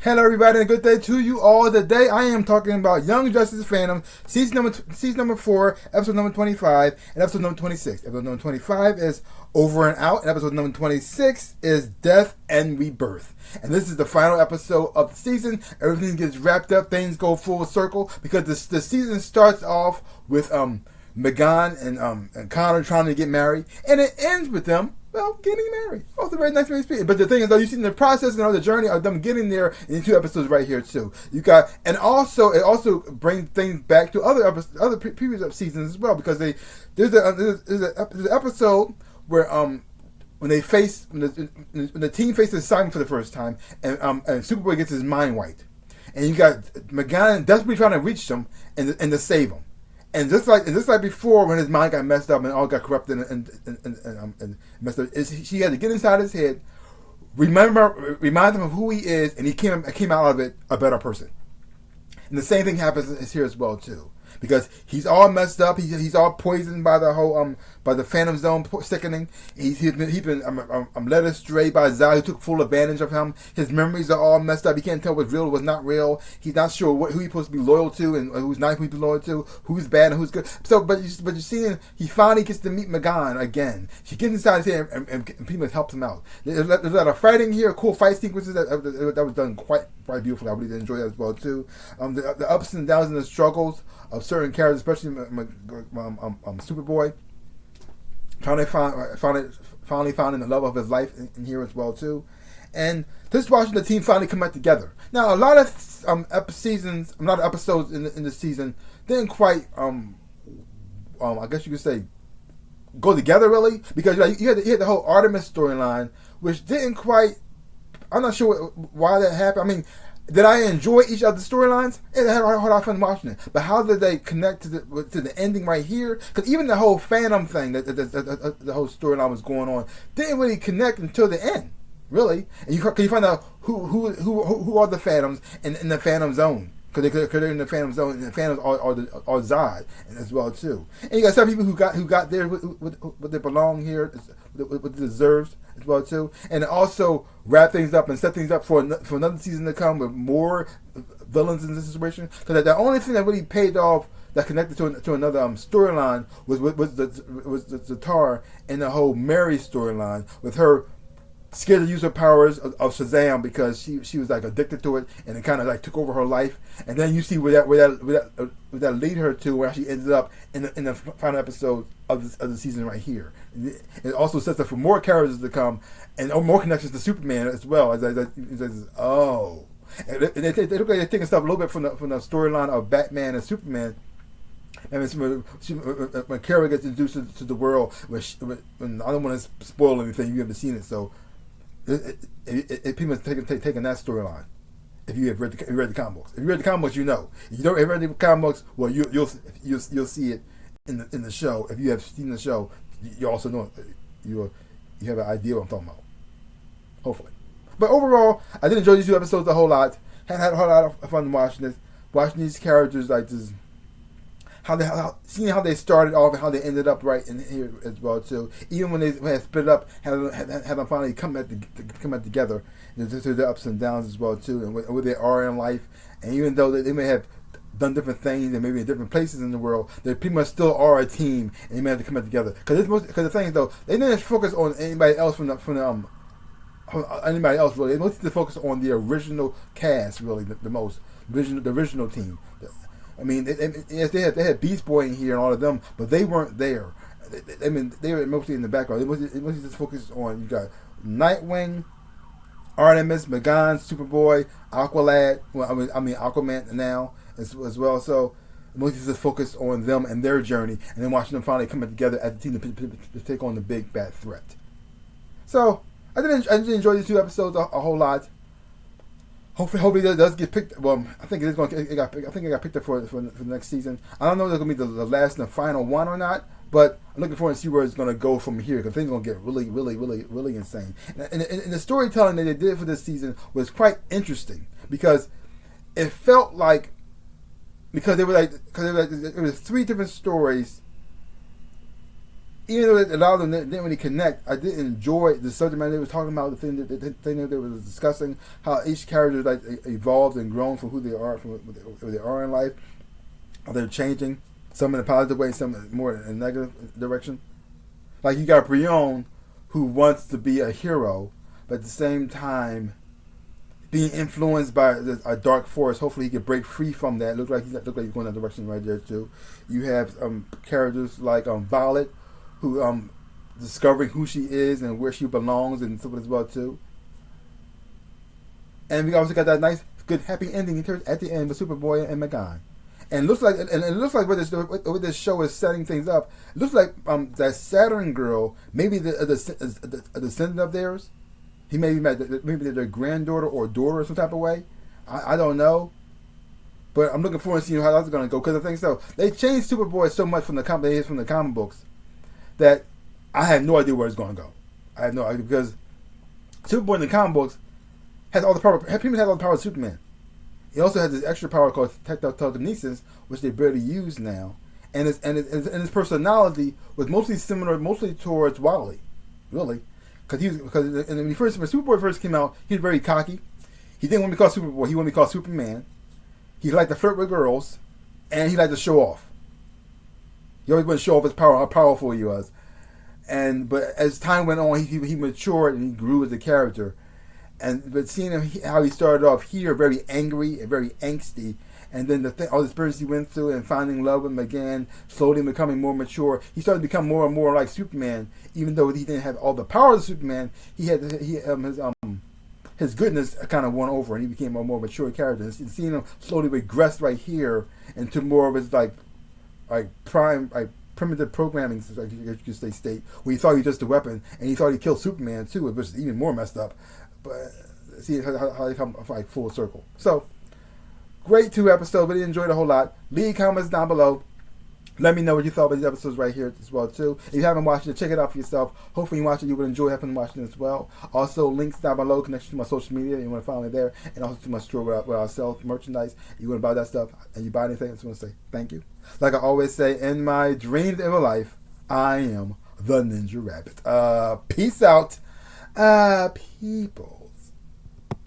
Hello everybody and a good day to you all. Today I am talking about Young Justice Phantom, season number 4, episode number 25, and episode number 26. Episode number 25 is Over and Out, and episode number 26 is Death and Rebirth. And this is the final episode of the season. Everything gets wrapped up, things go full circle, because the season starts off with Megan and Connor trying to get married, and it ends with them getting married. Also very nice way to speak. But the thing is, though, you've seen the process and the journey of them getting there in 2 episodes right here too. You got, and also it also brings things back to other previous seasons as well, because there's an episode where when the team faces Simon for the first time, and Superboy gets his mind wiped, and you got Megan desperately trying to reach him and to save him. And just like before, when his mind got messed up and all got corrupted and messed up, she had to get inside his head, remind him of who he is, and he came out of it a better person. And the same thing happens here as well too, because he's all messed up. He's all poisoned by the whole by the Phantom Zone sickening. He's been led astray by Zai, who took full advantage of him. His memories are all messed up. He can't tell what's real and what's not real. He's not sure who he's supposed to be loyal to and who's not supposed to be loyal to, who's bad and who's good. So, but you're seeing he finally gets to meet Megan again. She gets inside his head and pretty much helps him out. There's a lot of fighting here, cool fight sequences that was done quite beautifully. I really enjoyed that as well too. The ups and downs and the struggles of certain characters, especially Superboy, finally finding the love of his life in here as well too, and just watching the team finally come back together. Now, a lot of episodes in the season didn't quite I guess you could say go together really, because you had the whole Artemis storyline, which didn't quite. I'm not sure why that happened. I mean, did I enjoy each of the storylines? I had a lot of fun watching it. But how did they connect to the ending right here? Because even the whole Phantom thing, the whole storyline was going on, didn't really connect until the end, really. And you find out who are the Phantoms in the Phantom Zone. Because they're in the Phantom Zone, and the Phantoms are Zod as well too. And you got some people who got there what they belong here, what they deserves as well too, and also wrap things up and set things up for another season to come with more villains in this situation. Because the only thing that really paid off that connected to another storyline was the Zatar and the whole Mary storyline, with her scared to use her powers of Shazam because she was like addicted to it, and it kind of like took over her life. And then you see where that lead her to, where she ended up in the final episode of the season right here. It also sets up for more characters to come and more connections to Superman as well. And they're taking stuff a little bit from the storyline of Batman and Superman. And when Kara gets introduced to the world, when I don't want to spoil anything, you haven't seen it, so it pretty much taking that storyline. If you have read the comic books, if you read the comic books, you know. If you don't read the comic books, well, you'll see it in the show. If you have seen the show, you also know you have an idea what I'm talking about. Hopefully, but overall, I did enjoy these 2 episodes a whole lot. Had a whole lot of fun watching these characters, like this. Seeing how they started off and how they ended up right in here as well too. Even when they had split up, had them finally come back together, through the ups and downs as well too, and where they are in life. And even though they may have done different things and maybe in different places in the world, they pretty much still are a team, and they may have to come back together. Because the thing is, though, they didn't focus on anybody else from anybody else really. They mostly focus on the original cast, really, the original team. I mean, they had Beast Boy in here and all of them, but they weren't there. They were mostly in the background. They mostly just focused on, you got Nightwing, Artemis, Megan, Superboy, Aqualad. Well, I mean Aquaman now as well. So mostly just focused on them and their journey, and then watching them finally come together as a team to take on the big bad threat. So I did enjoy these 2 episodes a whole lot. Hopefully that does get picked. Well, I think it got picked up for the next season. I don't know if it's gonna be the last and the final one or not, but I'm looking forward to see where it's gonna go from here, because things are gonna get really insane. And the storytelling that they did for this season was quite interesting, because it felt like it was 3 different stories even though a lot of them didn't really connect, I did enjoy the subject matter they were talking about, the thing that they were discussing, how each character like evolved and grown from who they are, from what they are in life, how they're changing, some in a positive way, some more in a negative direction. Like you got Brion, who wants to be a hero, but at the same time being influenced by a dark force. Hopefully he can break free from that. Look like he's going that direction right there too. You have characters like Violet, who discovering who she is and where she belongs and so on as well too. And we also got that nice, good, happy ending at the end with Superboy and Megan. And it looks like what this show is setting things up. It looks like that Saturn girl, maybe a descendant of theirs. He maybe their granddaughter or daughter in some type of way. I don't know. But I'm looking forward to seeing how that's going to go, because I think so. They changed Superboy so much from the comic books that I have no idea where it's going to go. I have no idea, because Superboy in the comic books has all the power. Pretty much has all the power of Superman. He also has this extra power called telekinesis, which they barely use now. And his personality was mostly towards Wally, really. When Superboy first came out, he was very cocky. He didn't want to be called Superboy. He wanted to be called Superman. He liked to flirt with girls, and he liked to show off. He always wanted to show off his power, how powerful he was. But as time went on, he matured and he grew as a character. But seeing him, how he started off here, very angry and very angsty, and then all the experience he went through and finding love with Megan, slowly becoming more mature, he started to become more and more like Superman. Even though he didn't have all the powers of Superman, his goodness kind of won over, and he became a more mature character. And seeing him slowly regress right here into more of his primitive programming, like you could say, state, where he thought he was just a weapon, and he thought he killed Superman too, which is even more messed up. But see how they come like full circle. So great 2 episodes. Really enjoyed a whole lot. Leave comments down below. Let me know what you thought about these episodes right here as well too. If you haven't watched it, check it out for yourself. Hopefully you watch it, you would enjoy having watching it as well. Also, links down below, connection to my social media. You want to follow me there, and also to my store where I sell merchandise. You want to buy that stuff and you buy anything, I just want to say thank you. Like I always say, in my dreams of a life, I am the Ninja Rabbit. Peace out, people.